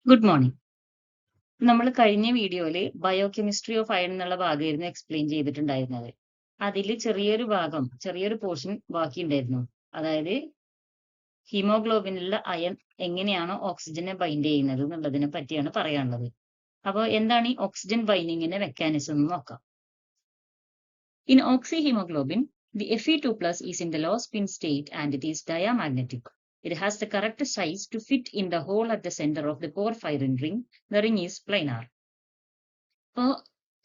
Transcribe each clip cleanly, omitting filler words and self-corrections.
Good morning. നമ്മൾ കഴിഞ്ഞ വീഡിയോയിൽ ബയോകെമിസ്ട്രി ഓഫ് അയൺ എന്നുള്ള ഭാഗമായിരുന്നു എക്സ്പ്ലെയിൻ ചെയ്തിട്ടുണ്ടായിരുന്നത്. അതിൽ ചെറിയൊരു പോർഷൻ ബാക്കിയുണ്ടായിരുന്നു. അതായത് ഹീമോഗ്ലോബിനിലുള്ള അയൺ എങ്ങനെയാണോ ഓക്സിജനെ ബൈൻഡ് ചെയ്യുന്നത് എന്നുള്ളതിനെ പറ്റിയാണ് പറയാനുള്ളത്. അപ്പോൾ എന്താണ് ഈ ഓക്സിജൻ ബൈൻഡിങ്ങിന്റെ മെക്കാനിസം എന്ന് നോക്കാം. In oxyhemoglobin, the Fe2+ is in the low spin state and it is diamagnetic. It has the correct size to fit in the hole at the center of the porphyrin ring. The ring is planar. അപ്പോൾ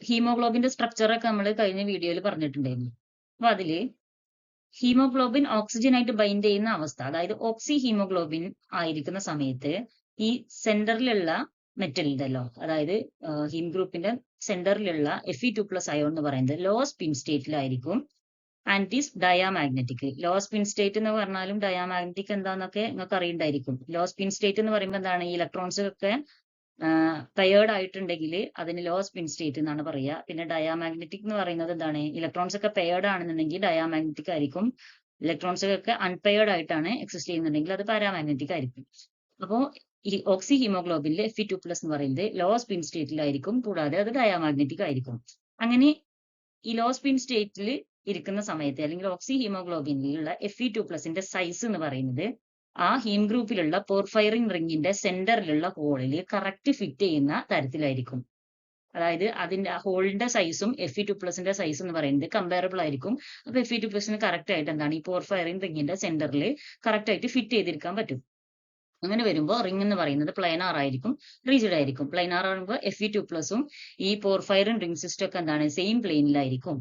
ഹീമോഗ്ലോബിന്റെ structure ഒക്കെ നമ്മൾ കഴിഞ്ഞ വീഡിയോയിൽ പറഞ്ഞിട്ടുണ്ടായിരുന്നു. അപ്പൊ അതില് haemoglobin oxygen ആയിട്ട് bind ചെയ്യുന്ന അവസ്ഥ, അതായത് ഓക്സി ഹീമോഗ്ലോബിൻ ആയിരിക്കുന്ന സമയത്ത് ഈ സെന്ററിലുള്ള മെറ്റൽ ഉണ്ടല്ലോ, അതായത് ഹീം ഗ്രൂപ്പിന്റെ സെന്ററിലുള്ള Fe2+ അയോൺ എന്ന് പറയുന്നത് ലോ സ്പിൻ സ്റ്റേറ്റിലായിരിക്കും. And is diamagnetic. Low spin state എന്ന് പറഞ്ഞാലും ഡയാമാഗ്നറ്റിക് എന്താന്നൊക്കെ നിങ്ങൾക്ക് അറിയണ്ടായിരിക്കും. ലോ സ്പിൻ സ്റ്റേറ്റ് എന്ന് പറയുമ്പോൾ എന്താണ്, ഈ ഇലക്ട്രോൺസ് ഒക്കെ പെയർഡ് ആയിട്ടുണ്ടെങ്കിൽ അതിന് ലോ സ്പിൻ സ്റ്റേറ്റ് എന്നാണ് പറയുക. പിന്നെ ഡയാമാഗ്നറ്റിക് എന്ന് പറയുന്നത് എന്താണ്, ഇലക്ട്രോൺസ് ഒക്കെ പെയർഡ് ആണെന്നുണ്ടെങ്കിൽ ഡയാമാഗ്നറ്റിക് ആയിരിക്കും. ഇലക്ട്രോൺസ് ഒക്കെ അൺപെയർഡ് ആയിട്ടാണ് എക്സിസ്റ്റ് ചെയ്യുന്നുണ്ടെങ്കിൽ അത് പാരാമാഗ്നറ്റിക് ആയിരിക്കും. അപ്പോൾ ഈ ഓക്സി ഹീമോഗ്ലോബിനിൽ Fe2+ എന്ന് പറയുന്നത് ലോ സ്പിൻ സ്റ്റേറ്റിലായിരിക്കും, കൂടാതെ അത് ഡയാമാഗ്നറ്റിക് ആയിരിക്കും. അങ്ങനെ ഈ ലോ സ്പിൻ സ്റ്റേറ്റിൽ ഇരിക്കുന്ന സമയത്ത് അല്ലെങ്കിൽ ഓക്സി ഹീമോഗ്ലോബിനിലുള്ള Fe2+ന്റെ സൈസ് എന്ന് പറയുന്നത് ആ ഹീം ഗ്രൂപ്പിലുള്ള പോർഫൈറിൻ റിങ്ങിന്റെ സെന്ററിലുള്ള ഹോളിൽ കറക്റ്റ് ഫിറ്റ് ചെയ്യുന്ന തരത്തിലായിരിക്കും. അതായത് അതിന്റെ ഹോളിന്റെ സൈസും Fe2+ന്റെ സൈസ് എന്ന് പറയുന്നത് കമ്പയറബിൾ ആയിരിക്കും. അപ്പൊ Fe2+ന് കറക്റ്റ് ആയിട്ട് എന്താണ്, ഈ പോർഫൈറിൻ റിങ്ങിന്റെ സെന്ററിൽ കറക്റ്റ് ആയിട്ട് ഫിറ്റ് ചെയ്തിരിക്കാൻ പറ്റും. അങ്ങനെ വരുമ്പോൾ റിംഗ് എന്ന് പറയുന്നത് പ്ലൈനാർ ആയിരിക്കും, റിജിഡ് ആയിരിക്കും. പ്ലൈനാർ ആകുമ്പോൾ Fe2+ഉം ഈ പോർഫൈറിൻ റിംഗ് സിസ്റ്റം ഒക്കെ എന്താണ്, same പ്ലെയിനിലായിരിക്കും.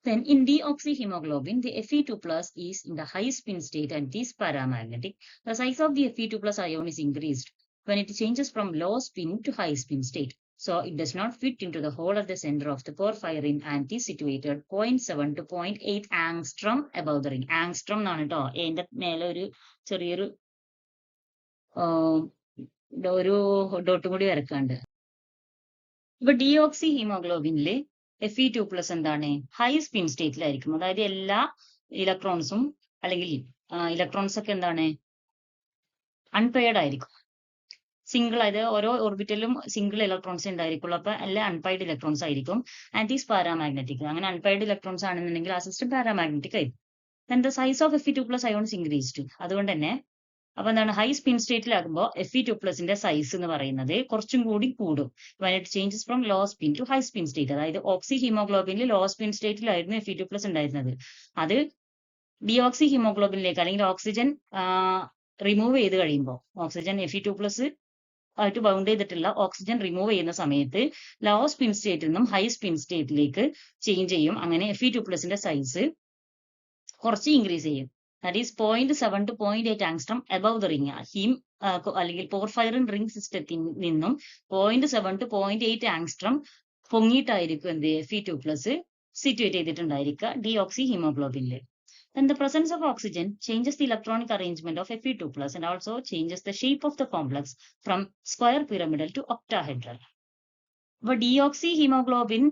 Then in deoxyhemoglobin, the Fe2+ is in the high spin state and is paramagnetic. The size of the Fe2+ ion is increased when it changes from low spin to high spin state. So it does not fit into the hole at the center of the porphyrin and is situated 0.7 to 0.8 angstrom above the ring. Angstrom എന്നാണ് കേട്ടോ. അതിന്റെ മേലെ ഒരു ചെറിയൊരു ഒരു ഡോട്ടും കൂടി വരക്കാണ്ട്. ഇപ്പൊ deoxy ഹീമോഗ്ലോബിനില് Fe2+ എന്താണ്, ഹൈ സ്പിൻ സ്റ്റേറ്റിലായിരിക്കും. അതായത് എല്ലാ ഇലക്ട്രോൺസും അല്ലെങ്കിൽ ഇലക്ട്രോൺസ് ഒക്കെ എന്താണ്, അൺപെയർഡ് ആയിരിക്കും. സിംഗിൾ, അതായത് ഓരോ ഓർബിറ്റലും സിംഗിൾ ഇലക്ട്രോൺസ് ഉണ്ടായിരിക്കുള്ളൂ. അപ്പൊ എല്ലാം അൺപെയർഡ് ഇലക്ട്രോൺസ് ആയിരിക്കും. And is paramagnetic. അങ്ങനെ അൺപെയർഡ് ഇലക്ട്രോൺസ് ആണെന്നുണ്ടെങ്കിൽ ആ സിസ്റ്റം പാരാമാഗ്നറ്റിക് ആയിരിക്കും. Then the size of Fe2+ ions increased. അതുകൊണ്ട് തന്നെ അപ്പൊ എന്താണ്, ഹൈ സ്പിൻ സ്റ്റേറ്റിലാകുമ്പോൾ Fe2+ന്റെ സൈസ് എന്ന് പറയുന്നത് കുറച്ചും കൂടി കൂടും. when it changes from low spin to high spin state. അതായത് ഓക്സി ഹീമോഗ്ലോബിനിൽ ലോ സ്പിൻ സ്റ്റേറ്റിലായിരുന്നു Fe2+ ഉണ്ടായിരുന്നത്. അത് ഡിയോക്സി ഹീമോഗ്ലോബിനിലേക്ക് അല്ലെങ്കിൽ ഓക്സിജൻ റിമൂവ് ചെയ്ത് കഴിയുമ്പോൾ, ഓക്സിജൻ Fe2+ ആയിട്ട് ബൗണ്ട് ചെയ്തിട്ടുള്ള ഓക്സിജൻ റിമൂവ് ചെയ്യുന്ന സമയത്ത് ലോ സ്പിൻ സ്റ്റേറ്റിൽ നിന്നും ഹൈ സ്പിൻ സ്റ്റേറ്റിലേക്ക് ചേഞ്ച് ചെയ്യും. അങ്ങനെ Fe2+ന്റെ സൈസ് കുറച്ച് ഇൻക്രീസ് ചെയ്യും. That is 0.7 to 0.8 angstrom above the ring. Haem അല്ലെങ്കിൽ പോർഫൈറിൻ റിംഗ് സിസ്റ്റത്തിൽ നിന്നും 0.7 to 0.8 angstrom പൊങ്ങിയിട്ടായിരിക്കും എന്ത് Fe2+ സിറ്റുവേറ്റ് ചെയ്തിട്ടുണ്ടായിരിക്കുക ഡിയോക്സി ഹീമോഗ്ലോബിനിൽ. Then the presence of oxygen changes the electronic arrangement of Fe2+ and also changes the shape of the complex from square pyramidal to octahedral. അപ്പൊ deoxy haemoglobin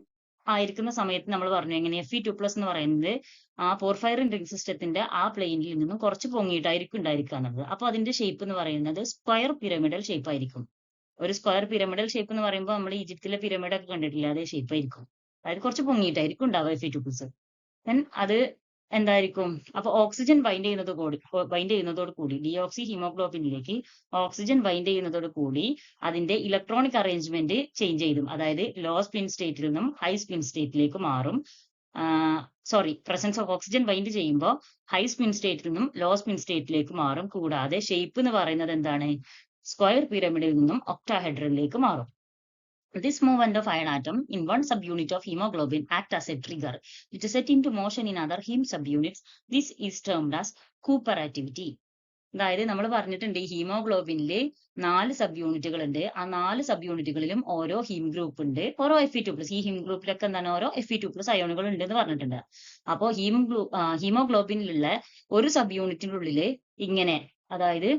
ആയിരിക്കുന്ന സമയത്ത് നമ്മൾ പറഞ്ഞു എങ്ങനെ Fe2+ എന്ന് പറയുന്നത് ആ പോർഫൈറിൻ റിംഗ് സിസ്റ്റത്തിന്റെ ആ പ്ലെയിനിൽ നിന്നും കുറച്ച് പൊങ്ങിയിട്ടായിരിക്കും ഉണ്ടായിരിക്കുക എന്നുള്ളത്. അപ്പൊ അതിന്റെ ഷേപ്പ് എന്ന് പറയുന്നത് സ്ക്വയർ പിരമിഡൽ ഷേപ്പ് ആയിരിക്കും. ഒരു സ്ക്വയർ പിരമിഡൽ ഷേപ്പ് എന്ന് പറയുമ്പോൾ നമ്മൾ ഈജിപ്തിലെ പിരമിഡ് ഒക്കെ കണ്ടിട്ടില്ല, അതേ ഷേപ്പ് ആയിരിക്കും. അതായത് കുറച്ച് പൊങ്ങിയിട്ടായിരിക്കും ഉണ്ടാവുക Fe2+. ദെൻ അത് എന്തായിരിക്കും, അപ്പൊ ഓക്സിജൻ ബൈൻഡ് ചെയ്യുന്നതോട് കൂടി ഡിയോക്സി ഹീമോഗ്ലോബിനിലേക്ക് ഓക്സിജൻ ബൈൻഡ് ചെയ്യുന്നതോട് കൂടി അതിന്റെ ഇലക്ട്രോണിക് അറേഞ്ച്മെന്റ് ചേഞ്ച് ചെയ്യും. അതായത് ലോ സ്പിൻ സ്റ്റേറ്റിൽ നിന്നും ഹൈ സ്പിൻ സ്റ്റേറ്റിലേക്ക് മാറും. പ്രസൻസ് ഓഫ് ഓക്സിജൻ ബൈൻഡ് ചെയ്യുമ്പോൾ ഹൈ സ്പിൻ സ്റ്റേറ്റിൽ നിന്നും ലോ സ്പിൻ സ്റ്റേറ്റിലേക്ക് മാറും. കൂടാതെ ഷേപ്പ് എന്ന് പറയുന്നത് എന്താണ്, സ്ക്വയർ പിരമിഡിൽ നിന്നും ഒക്ടാഹെഡ്രലിലേക്ക് മാറും. This movement of ion atom in one subunit of hemoglobin act as a trigger. It is set into motion in other heme subunits. This is termed as cooperativity. അതായത് നമ്മൾ പറഞ്ഞിട്ടുണ്ട് ഈ ഹീമോഗ്ലോബിനില് 4 സബ് യൂണിറ്റുകൾ ഉണ്ട്. ആ 4 സബ് യൂണിറ്റുകളിലും ഓരോ ഹീം ഗ്രൂപ്പ് ഉണ്ട്, ഓരോ Fe2+. ഈ ഹീം ഗ്രൂപ്പിലൊക്കെ എന്താണ്, ഓരോ Fe2+ അയോണുകൾ ഉണ്ട് എന്ന് പറഞ്ഞിട്ടുണ്ട്. അപ്പോൾ ഹീമോഗ്ലോബിനിലുള്ള ഒരു സബ് യൂണിറ്റിന്റെ ഉള്ളില് ഇങ്ങനെ, അതായത്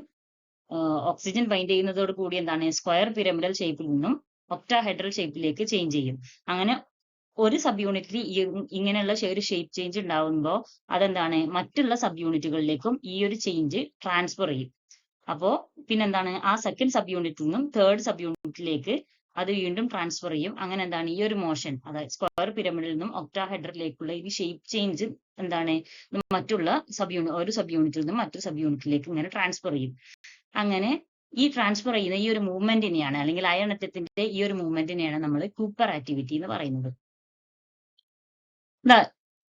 ഓക്സിജൻ ബൈൻഡ് ചെയ്യുന്നതോട് കൂടി എന്താണ്, സ്ക്വയർ പിരമിഡൽ ഷേപ്പിൽ നിന്നും ഒക്ടാഹെഡ്രൽ ഷേപ്പിലേക്ക് ചേഞ്ച് ചെയ്യും. അങ്ങനെ ഒരു സബ് യൂണിറ്റിൽ ഇങ്ങനെയുള്ള ഒരു ഷേപ്പ് ചേഞ്ച് ഉണ്ടാവുമ്പോൾ അതെന്താണ്, മറ്റുള്ള സബ് യൂണിറ്റുകളിലേക്കും ഈ ഒരു ചേഞ്ച് ട്രാൻസ്ഫർ ചെയ്യും. അപ്പോ പിന്നെന്താണ്, ആ സെക്കൻഡ് സബ് യൂണിറ്റിൽ നിന്നും തേർഡ് സബ് യൂണിറ്റിലേക്ക് അത് വീണ്ടും ട്രാൻസ്ഫർ ചെയ്യും. അങ്ങനെ എന്താണ്, ഈ ഒരു മോഷൻ, അതായത് സ്ക്വയർ പിരമിഡിൽ നിന്നും ഒക്ടാഹെഡ്രലിലേക്കുള്ള ഈ ഷേപ്പ് ചേഞ്ച് എന്താണ്, മറ്റുള്ള ഒരു സബ് യൂണിറ്റിൽ നിന്നും മറ്റൊരു സബ് യൂണിറ്റിലേക്ക് ഇങ്ങനെ ട്രാൻസ്ഫർ ചെയ്യും. അങ്ങനെ ഈ ട്രാൻസ്ഫർ ചെയ്യുന്ന ഈ ഒരു മൂവ്മെന്റിനെയാണ്, അല്ലെങ്കിൽ അയൺ അറ്റത്തിന്റെ ഈ ഒരു മൂവ്മെന്റിനെയാണ് നമ്മൾ കൂപ്പർ ആക്ടിവിറ്റി എന്ന് പറയുന്നത്.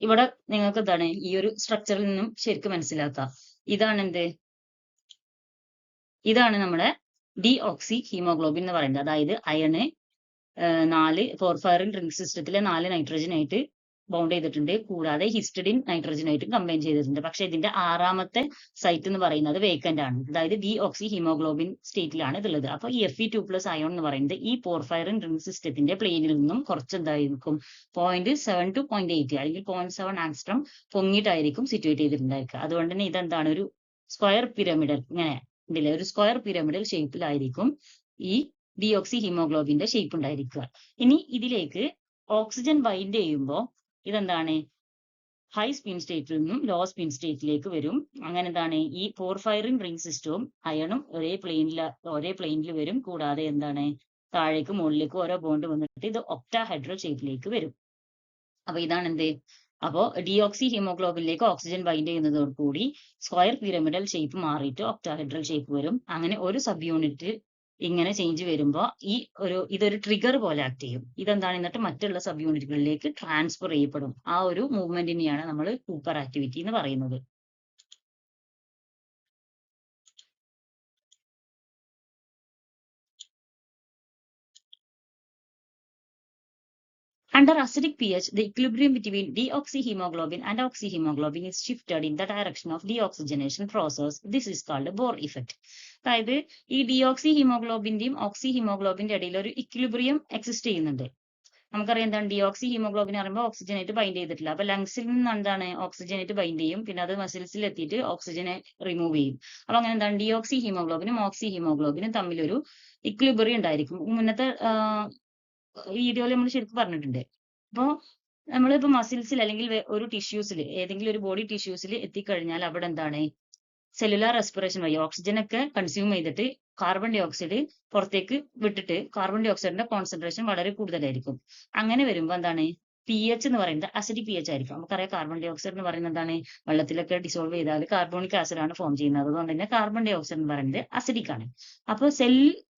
ഇവിടെ നിങ്ങൾക്ക് എന്താണ്, ഈ ഒരു സ്ട്രക്ചറിൽ നിന്നും ശരിക്കും മനസ്സിലാക്കാം. ഇതാണ് എന്ത്, ഇതാണ് നമ്മുടെ ഡീഓക്സി ഹീമോഗ്ലോബിൻ എന്ന് പറയുന്നത്. അതായത് അയണ് 4 പോർഫൈറിൻ റിംഗ് സിസ്റ്റത്തിലെ 4 നൈട്രജൻ ആയിട്ട് ബോണ്ട് ചെയ്തിട്ടുണ്ട്. കൂടാതെ ഹിസ്റ്റഡിൻ നൈട്രജൻ ആയിട്ടും കമ്പൈൻ ചെയ്തിട്ടുണ്ട്. പക്ഷെ ഇതിന്റെ 6ാമത്തെ സൈറ്റ് എന്ന് പറയുന്നത് വേക്കന്റ് ആണ്. അതായത് ഡീഓക്സി ഹീമോഗ്ലോബിൻ സ്റ്റേറ്റിലാണ് ഇതുള്ളത്. അപ്പൊ ഈ Fe2+ അയോൺ എന്ന് പറയുന്നത് ഈ പോർഫൈറിൻ റിംഗ് സിസ്റ്റത്തിന്റെ പ്ലെയിനിൽ നിന്നും കുറച്ച് എന്തായിരിക്കും, 0.7 to 0.8 അല്ലെങ്കിൽ 0.7 ആങ്സ്ട്രം പൊങ്ങിയിട്ടായിരിക്കും സിറ്റുവേറ്റ് ചെയ്തിട്ടുണ്ടായിരിക്കുക. അതുകൊണ്ട് തന്നെ ഇതെന്താണ്, ഒരു സ്ക്വയർ പിരമിഡൽ, ഇങ്ങനെ ഇതിലെ ഒരു സ്ക്വയർ പിരമിഡൽ ഷേപ്പിലായിരിക്കും ഈ ഡീഓക്സി ഹീമോഗ്ലോബിന്റെ ഷേപ്പ് ഉണ്ടായിരിക്കുക. ഇനി ഇതിലേക്ക് ഓക്സിജൻ ബൈൻഡ് ചെയ്യുമ്പോൾ ഇതെന്താണ്, ഹൈ സ്പിൻ സ്റ്റേറ്റിൽ നിന്നും ലോ സ്പിൻ സ്റ്റേറ്റിലേക്ക് വരും. അങ്ങനെ എന്താണ്, ഈ പോർഫൈറിൻ റിംഗ് സിസ്റ്റവും അയണും ഒരേ പ്ലെയിനിൽ വരും. കൂടാതെ എന്താണ്, താഴേക്കും മുകളിലേക്കും ഓരോ ബോണ്ട് വന്നിട്ട് ഇത് ഒക്ടാഹെഡ്രൽ ഷേപ്പിലേക്ക് വരും. അപ്പൊ ഇതാണ് എന്ത്, അപ്പോ ഡീഓക്സി ഹീമോഗ്ലോബിനിലേക്ക് ഓക്സിജൻ ബൈൻഡ് ചെയ്യുന്നതോടുകൂടി സ്ക്വയർ പിരമിഡൽ ഷേപ്പ് മാറിയിട്ട് ഒക്ടാഹെഡ്രൽ ഷേപ്പ് വരും. അങ്ങനെ ഒരു സബ് യൂണിറ്റ് ഇങ്ങനെ ചേഞ്ച് വരുമ്പോൾ ഇതൊരു ട്രിഗർ പോലെ ആക്ട് ചെയ്യും. ഇതെന്താണ്, എന്നിട്ട് മറ്റുള്ള സബ് യൂണിറ്റുകളിലേക്ക് ട്രാൻസ്ഫർ ചെയ്യപ്പെടും. ആ ഒരു മൂവ്മെന്റിനെയാണ് നമ്മൾ കൂപ്പർ ആക്ടിവിറ്റി എന്ന് പറയുന്നത്. Under acidic pH, the equilibrium between deoxyhemoglobin and oxyhemoglobin is shifted in the direction of deoxygenation process. This is called Bohr effect. അതായത് ഈ ഡിയോക്സി ഹീമോഗ്ലോബിന്റെയും ഓക്സി ഹീമോഗ്ലോബിന്റെ ഇടയിൽ ഒരു ഇക്വിലിബ്രിയം എക്സിസ്റ്റ് ചെയ്യുന്നുണ്ട്. നമുക്കറിയാം എന്താണ്, ഡിയോക്സി ഹീമോഗ്ലോബിൻ പറയുമ്പോൾ ഓക്സിജനായിട്ട് ബൈൻഡ് ചെയ്തിട്ടില്ല. അപ്പൊ ലങ്സിൽ നിന്ന് എന്താണ്, ഓക്സിജനായിട്ട് ബൈൻഡ് ചെയ്യും. പിന്നെ അത് മസിൽസിൽ എത്തിയിട്ട് ഓക്സിജനെ റിമൂവ് ചെയ്യും. അപ്പൊ അങ്ങനെ എന്താണ്, ഡിയോക്സി ഹീമോഗ്ലോബിനും ഓക്സി ഹീമോഗ്ലോബിനും തമ്മിലൊരു ഇക്വിലിബ്രിയം ഉണ്ടായിരിക്കും. മുന്നത്തെ വീഡിയോയിൽ നമ്മൾ ശരിക്കും പറഞ്ഞിട്ടുണ്ട്. അപ്പോൾ നമ്മളിപ്പോ മസിൽസിൽ അല്ലെങ്കിൽ ഒരു ടിഷ്യൂസിൽ, ഏതെങ്കിലും ഒരു ബോഡി ടിഷ്യൂസിൽ എത്തിക്കഴിഞ്ഞാൽ അവിടെ എന്താണ്, സെല്ലുലാർ റെസ്പിറേഷൻ വഴി ഓക്സിജൻ ഒക്കെ കൺസ്യൂം ചെയ്തിട്ട് കാർബൺ ഡൈ ഓക്സൈഡ് പുറത്തേക്ക് വിട്ടിട്ട് കാർബൺ ഡൈ ഓക്സൈഡിന്റെ കോൺസെൻട്രേഷൻ വളരെ കൂടുതലായിരിക്കും. അങ്ങനെ വരുമ്പോൾ എന്താണ്, pH എന്ന് പറയുന്നത് അസിഡിക് pH ആയിരിക്കും. നമുക്കറിയാം കാർബൺ ഡൈ ഓക്സൈഡ് എന്ന് പറയുന്നത് എന്താണ്, വെള്ളത്തിലൊക്കെ ഡിസോൾവ് ചെയ്താൽ കാർബോണിക് ആസിഡ് ആണ് ഫോം ചെയ്യുന്നത്. അതുകൊണ്ട് തന്നെ കാർബൺ ഡൈ ഓക്സൈഡ് എന്ന് പറയുന്നത് അസിഡിക് ആണ്. അപ്പോൾ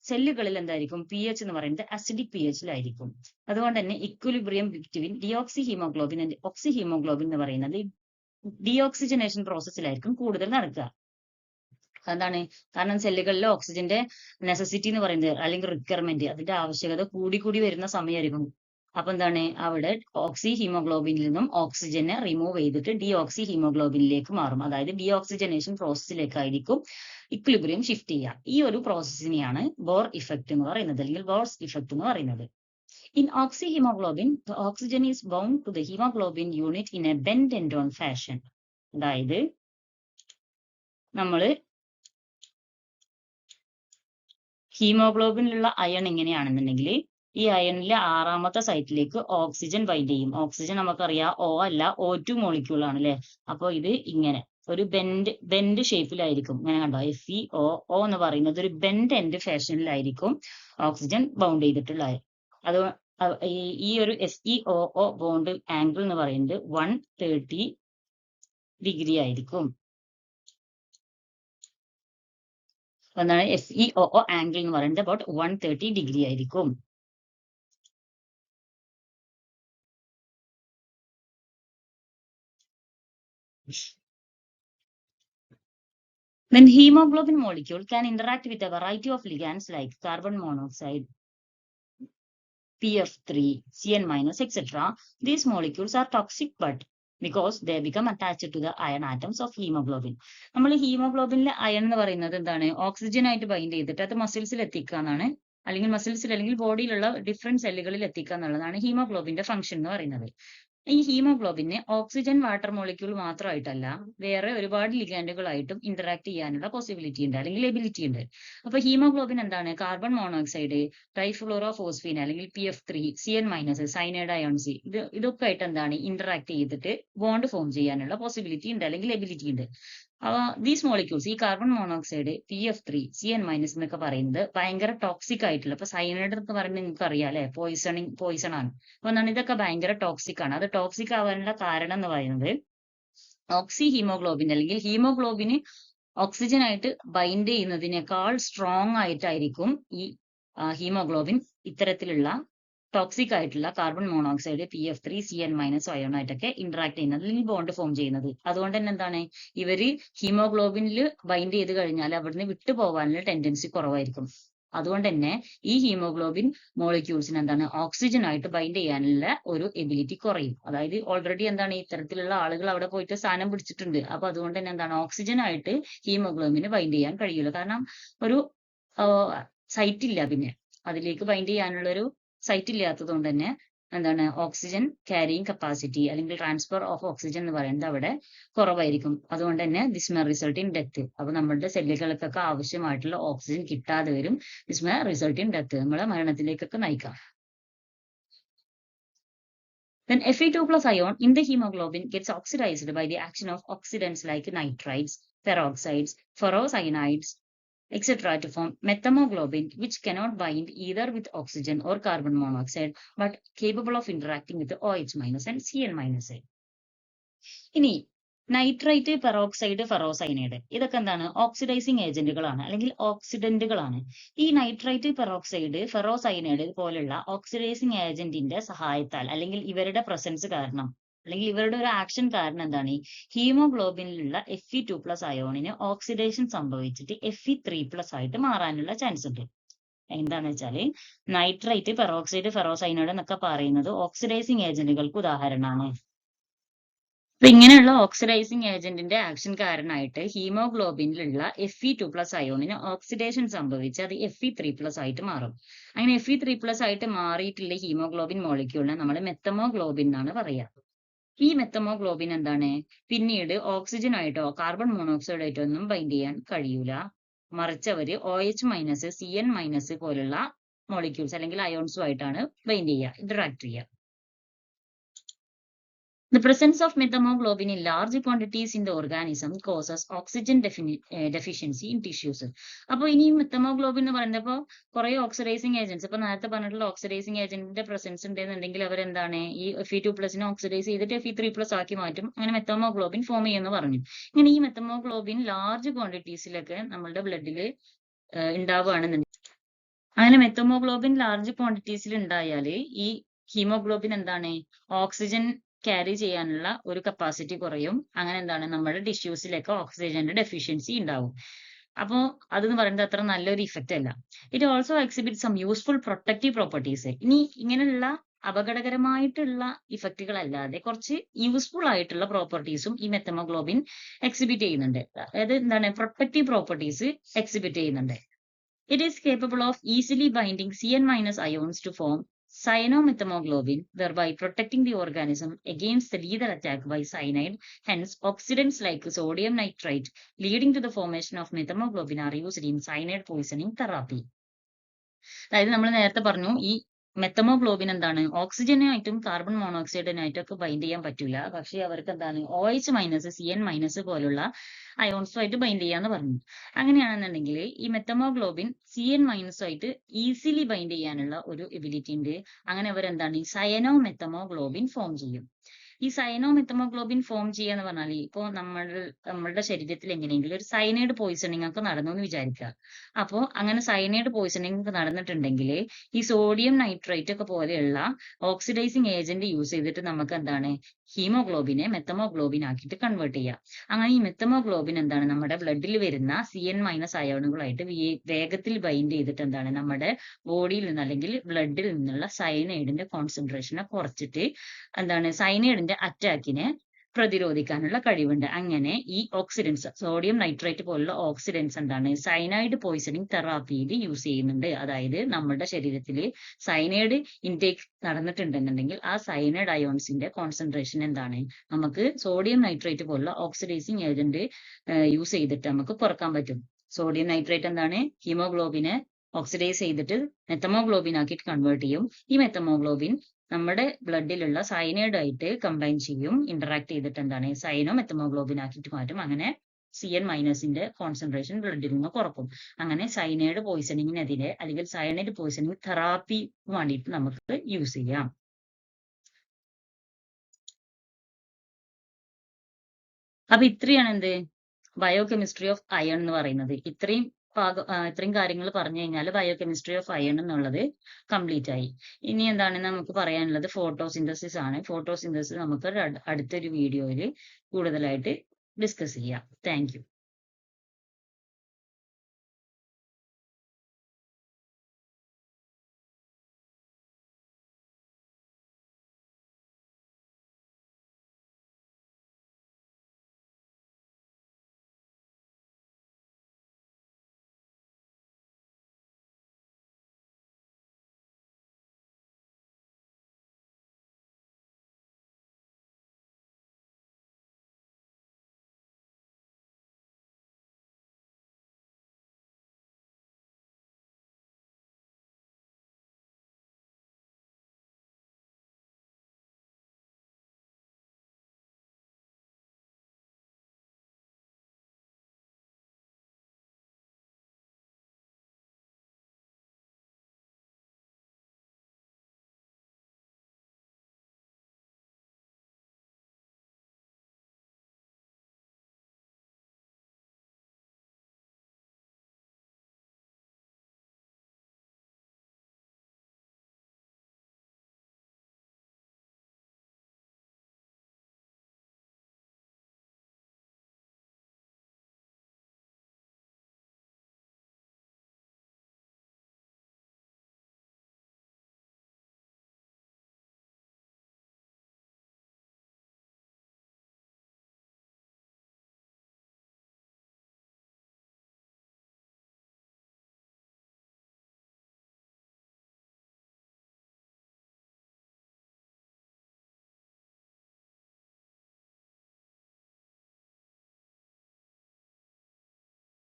സെല്ലുകളിൽ എന്തായിരിക്കും, pH എന്ന് പറയുന്നത് അസിഡിക് pH-ലായിരിക്കും. അതുകൊണ്ട് തന്നെ equilibrium between deoxy haemoglobin and oxy haemoglobin എന്ന് പറയുന്നത് ഡിയോക്സിജനേഷൻ പ്രോസസ്സിലായിരിക്കും കൂടുതൽ നടക്കുക. എന്താണ്, കാരണം സെല്ലുകളിലെ ഓക്സിജന്റെ നെസസിറ്റി എന്ന് പറയുന്നത്, അല്ലെങ്കിൽ റിക്വയർമെന്റ്, അതിന്റെ ആവശ്യകത കൂടി വരുന്ന സമയമായിരിക്കും. അപ്പൊ എന്താണ്, അവിടെ ഓക്സി ഹീമോഗ്ലോബിനിൽ നിന്നും ഓക്സിജനെ റിമൂവ് ചെയ്തിട്ട് ഡിയോക്സി ഹീമോഗ്ലോബിനിലേക്ക് മാറും. അതായത് ഡിയോക്സിജനേഷൻ പ്രോസസ്സിലേക്കായിരിക്കും ഇക്വിലിബ്രിയം ഷിഫ്റ്റ് ചെയ്യുക. ഈ ഒരു പ്രോസസ്സിനെയാണ് ബോർ ഇഫക്റ്റ് എന്ന് പറയുന്നത്, അല്ലെങ്കിൽ ബോർസ് ഇഫക്റ്റ് എന്ന് പറയുന്നത്. In oxyhemoglobin, the oxygen is bound to the hemoglobin unit in a bend and on fashion. അതായത് നമ്മള് ഹീമോഗ്ലോബിനിലുള്ള അയൺ എങ്ങനെയാണെന്നുണ്ടെങ്കിൽ, ഈ അയണിലെ 6ാമത്തെ സൈറ്റിലേക്ക് ഓക്സിജൻ ബൈൻഡ് ചെയ്യും. ഓക്സിജൻ നമുക്കറിയാം O അല്ല, O2 മോളിക്യൂൾ ആണ് അല്ലെ. അപ്പൊ ഇത് ഇങ്ങനെ ഒരു ബെൻഡ് ഷേപ്പിലായിരിക്കും. ഇങ്ങനെ കണ്ടോ, FeO എന്ന് പറയുന്നത് ഒരു ബെൻഡ് എൻഡ് ഫാഷനിലായിരിക്കും ഓക്സിജൻ ബൗണ്ട് ചെയ്തിട്ടുള്ളത്. അത് ഈ ഒരു FeOO ബോണ്ട് ആംഗിൾ എന്ന് പറയുന്നത് 130 ഡിഗ്രി ആയിരിക്കും. എന്താണ്, FeOO ആംഗിൾ എന്ന് പറയുന്നത് about 130 ഡിഗ്രി ആയിരിക്കും. Then hemoglobin molecule can interact with a variety of ligands like carbon monoxide, PF3, CN-, etc. These molecules are toxic, but because they become attached to the iron atoms of hemoglobin. നമ്മൾ ഹീമോഗ്ലോബിനിലെ iron എന്ന് പറയുന്നത് എന്താണ്, oxygen ആയിട്ട് bind ചെയ്തിട്ട് അത് മസിൽസിൽ എത്തിക്കുക എന്നാണ്, അല്ലെങ്കിൽ മസിൽസിൽ അല്ലെങ്കിൽ ബോഡിയിലുള്ള ഡിഫറെന്റ് സെല്ലുകളിൽ എത്തിക്കുക എന്നുള്ളതാണ് ഹീമോഗ്ലോബിന്റെ ഫംഗ്ഷൻ എന്ന് പറയുന്നത്. ഈ ഹീമോഗ്ലോബിനെ ഓക്സിജൻ വാട്ടർ മോളിക്യൂൾ മാത്രമായിട്ടല്ല, വേറെ ഒരുപാട് ലിഗാൻഡുകളായിട്ടും ഇന്ററാക്ട് ചെയ്യാനുള്ള പോസിബിലിറ്റി ഉണ്ട്, അല്ലെങ്കിൽ എബിലിറ്റി ഉണ്ട്. അപ്പൊ ഹീമോഗ്ലോബിൻ എന്താണ്, കാർബൺ മോണോക്സൈഡ്, ട്രൈഫ്ലോറോഫോസ്ഫീൻ അല്ലെങ്കിൽ PF3, CN-, സൈനൈഡ് അയോൺസ്, ഇതൊക്കെ ആയിട്ട് എന്താണ് ഇന്ററാക്ട് ചെയ്തിട്ട് ബോണ്ട് ഫോം ചെയ്യാനുള്ള പോസിബിലിറ്റി ഉണ്ട്, അല്ലെങ്കിൽ എബിലിറ്റി ഉണ്ട്. ദീസ് മോളിക്യൂൾസ്, ഈ കാർബൺ മോണോക്സൈഡ് PF3 CN- എന്നൊക്കെ പറയുന്നത് ഭയങ്കര ടോക്സിക് ആയിട്ടുള്ള, ഇപ്പൊ സയനൈഡ് എന്ന് പറയുന്നത് നിങ്ങൾക്ക് അറിയാം അല്ലെ, പോയിസൺ ആണ്. അപ്പൊ എന്താണ്, ഇതൊക്കെ ഭയങ്കര ടോക്സിക് ആണ്. അത് ടോക്സിക് ആവാനുള്ള കാരണം എന്ന് പറയുന്നത് ഓക്സി ഹീമോഗ്ലോബിൻ അല്ലെങ്കിൽ ഹീമോഗ്ലോബിന് ഓക്സിജൻ ആയിട്ട് ബൈൻഡ് ചെയ്യുന്നതിനേക്കാൾ സ്ട്രോങ് ആയിട്ടായിരിക്കും ഈ ഹീമോഗ്ലോബിൻ ഇത്തരത്തിലുള്ള ടോക്സിക് ആയിട്ടുള്ള കാർബൺ മോണോക്സൈഡ് PF3 CN- അയോണായിട്ടൊക്കെ ഇന്ററാക്ട് ചെയ്യുന്നത്, അല്ലെങ്കിൽ ബോണ്ട് ഫോം ചെയ്യുന്നത്. അതുകൊണ്ട് തന്നെ എന്താണ്, ഇവര് ഹീമോഗ്ലോബിനിൽ ബൈൻഡ് ചെയ്ത് കഴിഞ്ഞാൽ അവിടുന്ന് വിട്ടു പോകാനുള്ള ടെൻഡൻസി കുറവായിരിക്കും. അതുകൊണ്ട് തന്നെ ഈ ഹീമോഗ്ലോബിൻ മോളിക്യൂൾസിന് എന്താണ്, ഓക്സിജൻ ആയിട്ട് ബൈൻഡ് ചെയ്യാനുള്ള ഒരു എബിലിറ്റി കുറയും. അതായത് ഓൾറെഡി എന്താണ്, ഇത്തരത്തിലുള്ള ആളുകൾ അവിടെ പോയിട്ട് സ്ഥാനം പിടിച്ചിട്ടുണ്ട്. അപ്പൊ അതുകൊണ്ട് തന്നെ എന്താണ്, ഓക്സിജൻ ആയിട്ട് ഹീമോഗ്ലോബിന് ബൈൻഡ് ചെയ്യാൻ കഴിയില്ല. കാരണം ഒരു സൈറ്റ് ഇല്ല, പിന്നെ അതിലേക്ക് ബൈൻഡ് ചെയ്യാനുള്ള ഒരു സൈറ്റ് ഇല്ലാത്തത് കൊണ്ട് തന്നെ എന്താണ്, ഓക്സിജൻ ക്യാരിയിങ് കപ്പാസിറ്റി അല്ലെങ്കിൽ ട്രാൻസ്ഫർ ഓഫ് ഓക്സിജൻ എന്ന് പറയുന്നത് അവിടെ കുറവായിരിക്കും. അതുകൊണ്ട് തന്നെ this may result in death. അപ്പൊ നമ്മളുടെ സെല്ലുകൾക്കൊക്കെ ആവശ്യമായിട്ടുള്ള ഓക്സിജൻ കിട്ടാതെ വരും. This may result in death, നമ്മളെ മരണത്തിലേക്കൊക്കെ നയിക്കാം. Then Fe2 plus ion in the hemoglobin gets oxidized by the action of oxidants like nitrites, peroxides, ferrocyanide, etc. to form methemoglobin, which cannot bind either with oxygen or carbon monoxide, but capable of interacting with the OH- and Cn-. ഇനി nitrite, peroxide, ferrocyanide ഇതൊക്കെ എന്താണ്, oxidising ഏജന്റുകളാണ് അല്ലെങ്കിൽ ഓക്സിഡന്റുകളാണ്. ഈ nitrite, peroxide, ferrocyanide പോലുള്ള oxidising ഏജന്റിന്റെ സഹായത്താൽ അല്ലെങ്കിൽ ഇവരുടെ presence കാരണം അല്ലെങ്കിൽ ഇവരുടെ ഒരു ആക്ഷൻ കാരണം എന്താണ്, ഹീമോഗ്ലോബിനിലുള്ള Fe2+ അയോണിന് ഓക്സിഡേഷൻ സംഭവിച്ചിട്ട് Fe3+ ആയിട്ട് മാറാനുള്ള ചാൻസ് ഉണ്ട്. എന്താണെന്ന് വെച്ചാല് നൈട്രൈറ്റ്, പെറോക്സൈഡ്, ഫെറോസൈനൈഡ് എന്നൊക്കെ പറയുന്നത് ഓക്സിഡൈസിങ് ഏജന്റുകൾക്ക് ഉദാഹരണമാണ്. അപ്പൊ ഇങ്ങനെയുള്ള ഓക്സിഡൈസിങ് ഏജന്റിന്റെ ആക്ഷൻ കാരണമായിട്ട് ഹീമോഗ്ലോബിനിലുള്ള Fe2+ അയോണിന് ഓക്സിഡേഷൻ സംഭവിച്ച് അത് Fe3+ ആയിട്ട് മാറും. അങ്ങനെ Fe3+ ആയിട്ട് മാറിയിട്ടുള്ള ഹീമോഗ്ലോബിൻ മോളിക്യൂളിനെ നമ്മൾ മെത്തമോഗ്ലോബിൻ എന്നാണ് പറയുക. ഈ മെത്തമോഗ്ലോബിൻ എന്താണ്, പിന്നീട് ഓക്സിജൻ ആയിട്ടോ കാർബൺ മോണോക്സൈഡ് ആയിട്ടോ ഒന്നും ബൈൻഡ് ചെയ്യാൻ കഴിയൂല. മറിച്ച് അവര് OH- CN- പോലുള്ള മോളിക്യൂൾസ് അല്ലെങ്കിൽ അയോൺസുമായിട്ടാണ് ബൈൻഡ് ചെയ്യുക, ഇന്ററാക്ട് ചെയ്യുക. The presence of methemoglobin in large quantities in the organism causes oxygen deficiency in tissues. അപ്പോൾ ഇനി മെത്തമോഗ്ലോബിൻ എന്ന് പറയുമ്പോൾ കുറെ ഓക്സിഡൈസിങ് ഏജൻസ്, ഇപ്പൊ നേരത്തെ പറഞ്ഞിട്ടുള്ള ഓക്സിഡൈസിങ് ഏജന്റിന്റെ പ്രസൻസ് ഉണ്ടെന്നുണ്ടെങ്കിൽ അവരെന്താണ്, ഈ Fe2+ ഓക്സിഡൈസ് ചെയ്തിട്ട് Fe3+ ആക്കി മാറ്റും. അങ്ങനെ മെത്തമോഗ്ലോബിൻ ഫോം ചെയ്യുമെന്ന് പറഞ്ഞു. ഇങ്ങനെ ഈ മെത്തമോഗ്ലോബിൻ ലാർജ് ക്വാണ്ടിറ്റീസിലൊക്കെ നമ്മളുടെ ബ്ലഡിൽ ഉണ്ടാവുകയാണെന്നുണ്ടെങ്കിൽ, അങ്ങനെ മെത്തമോഗ്ലോബിൻ ലാർജ് ക്വാണ്ടിറ്റീസിൽ ഉണ്ടായാൽ ഈ ഹീമോഗ്ലോബിൻ എന്താണ്, ഓക്സിജൻ ക്യാരി ചെയ്യാനുള്ള ഒരു കപ്പാസിറ്റി കുറയും. അങ്ങനെ എന്താണ്, നമ്മുടെ ടിഷ്യൂസിലൊക്കെ ഓക്സിജന്റെ ഡെഫിഷ്യൻസി ഉണ്ടാവും. അപ്പോൾ അതെന്ന് പറയുന്നത് അത്ര നല്ലൊരു ഇഫക്റ്റ് അല്ല. It also exhibit some useful protective properties. ഇനി ഇങ്ങനെയുള്ള അപകടകരമായിട്ടുള്ള ഇഫക്റ്റുകൾ അല്ലാതെ കുറച്ച് യൂസ്ഫുൾ ആയിട്ടുള്ള പ്രോപ്പർട്ടീസും ഈ മെത്തമോഗ്ലോബിൻ എക്സിബിറ്റ് ചെയ്യുന്നുണ്ട്. അതായത് എന്താണ്, പ്രൊട്ടക്റ്റീവ് പ്രോപ്പർട്ടീസ് എക്സിബിറ്റ് ചെയ്യുന്നുണ്ട്. It is capable of easily binding CN- ions to form cyanomethemoglobin, thereby protecting the organism against the lethal attack by cyanide. Hence, oxidants like sodium nitrite leading to the formation of methemoglobin are used in cyanide poisoning therapy. അതായത് നമ്മൾ നേരത്തെ പറഞ്ഞു, ഈ methaemoglobin എന്താണ്, ഓക്സിജനായിട്ടും carbon മോണോക്സൈഡിനായിട്ടും ഒക്കെ bind ചെയ്യാൻ പറ്റില്ല. പക്ഷേ അവർക്ക് എന്താണ്, OH- CN- പോലുള്ള അയോൺസുമായിട്ട് ബൈൻഡ് ചെയ്യാന്ന് പറഞ്ഞു. അങ്ങനെയാണെന്നുണ്ടെങ്കിൽ ഈ മെത്തമോഗ്ലോബിൻ CN- ആയിട്ട് ഈസിലി ബൈൻഡ് ചെയ്യാനുള്ള ഒരു എബിലിറ്റി ഉണ്ട്. അങ്ങനെ അവരെന്താണ്, സയനോമെത്തമോഗ്ലോബിൻ ഫോം ചെയ്യും. ഈ സയനോമെത്തമോഗ്ലോബിൻ ഫോം ചെയ്യാന്ന് പറഞ്ഞാൽ, ഇപ്പോൾ നമ്മളുടെ ശരീരത്തിൽ എങ്ങനെയെങ്കിലും ഒരു സയനൈഡ് പോയിസണിങ് ഒക്കെ നടന്നു എന്ന് വിചാരിക്കുക. അപ്പോൾ അങ്ങനെ സയനൈഡ് പോയിസണിങ് ഒക്കെ നടന്നിട്ടുണ്ടെങ്കിൽ ഈ സോഡിയം നൈട്രേറ്റ് ഒക്കെ പോലെയുള്ള ഓക്സിഡൈസിങ് ഏജന്റ് യൂസ് ചെയ്തിട്ട് നമുക്ക് എന്താണ്, ഹീമോഗ്ലോബിനെ മെത്തമോഗ്ലോബിൻ ആക്കിയിട്ട് കൺവേർട്ട് ചെയ്യാം. അങ്ങനെ ഈ മെത്തമോഗ്ലോബിൻ എന്താണ്, നമ്മുടെ ബ്ലഡിൽ വരുന്ന CN- അയോണുകളായിട്ട് വേഗത്തിൽ ബൈൻഡ് ചെയ്തിട്ട് എന്താണ്, നമ്മുടെ ബോഡിയിൽ നിന്ന് അല്ലെങ്കിൽ ബ്ലഡിൽ നിന്നുള്ള സയനൈഡിന്റെ കോൺസെൻട്രേഷനെ കുറച്ചിട്ട് എന്താണ്, സയനൈഡിന്റെ അറ്റാക്കിനെ പ്രതിരോധിക്കാനുള്ള കഴിവുണ്ട്. അങ്ങനെ ഈ ഓക്സിഡൻസ്, സോഡിയം നൈട്രേറ്റ് പോലുള്ള ഓക്സിഡൻസ് എന്താണ്, സയനൈഡ് പോയിസണിങ് തെറാപ്പിയിൽ യൂസ് ചെയ്യുന്നുണ്ട്. അതായത് നമ്മുടെ ശരീരത്തിൽ സയനൈഡ് ഇൻടേക്ക് നടന്നിട്ടുണ്ടെന്നുണ്ടെങ്കിൽ ആ സയനൈഡ് അയോൺസിന്റെ കോൺസെൻട്രേഷൻ എന്താണ്, നമുക്ക് സോഡിയം നൈട്രേറ്റ് പോലുള്ള ഓക്സിഡൈസിങ് ഏജന്റ് യൂസ് ചെയ്തിട്ട് നമുക്ക് കുറക്കാൻ പറ്റും. സോഡിയം നൈട്രേറ്റ് എന്താണ്, ഹീമോഗ്ലോബിനെ ഓക്സിഡൈസ് ചെയ്തിട്ട് മെത്തമോഗ്ലോബിൻ ആക്കിയിട്ട് കൺവേർട്ട് ചെയ്യും. ഈ മെത്തമോഗ്ലോബിൻ നമ്മുടെ ബ്ലഡിലുള്ള സയനൈഡ് ആയിട്ട് കമ്പൈൻ ചെയ്യും, ഇന്ററാക്ട് ചെയ്തിട്ട് എന്താണ്, സയനോ മെത്തമോഗ്ലോബിൻ ആക്കിയിട്ട് മാറ്റും. അങ്ങനെ CN മൈനസിന്റെ കോൺസെൻട്രേഷൻ ബ്ലഡിൽ നിന്ന് കുറക്കും. അങ്ങനെ സയനൈഡ് പോയിസണിങ്ങിനെതിരെ അല്ലെങ്കിൽ സയനൈഡ് പോയിസണിങ് തെറാപ്പി വേണ്ടിയിട്ട് നമുക്ക് യൂസ് ചെയ്യാം. അപ്പൊ ഇത്രയാണ് എന്ത് ബയോകെമിസ്ട്രി ഓഫ് അയൺ എന്ന് പറയുന്നത്. ഇത്രയും കാര്യങ്ങൾ പറഞ്ഞു കഴിഞ്ഞാൽ ബയോകെമിസ്ട്രി ഓഫ് അയൺ എന്നുള്ളത് കംപ്ലീറ്റ് ആയി. ഇനി എന്താണ് നമുക്ക് പറയാനുള്ളത്? ഫോട്ടോസിന്തസിസ് ആണ്. ഫോട്ടോസിന്തസിസ് നമുക്ക് അടുത്തൊരു വീഡിയോയിൽ കൂടുതലായിട്ട് ഡിസ്കസ് ചെയ്യാം. Thank you.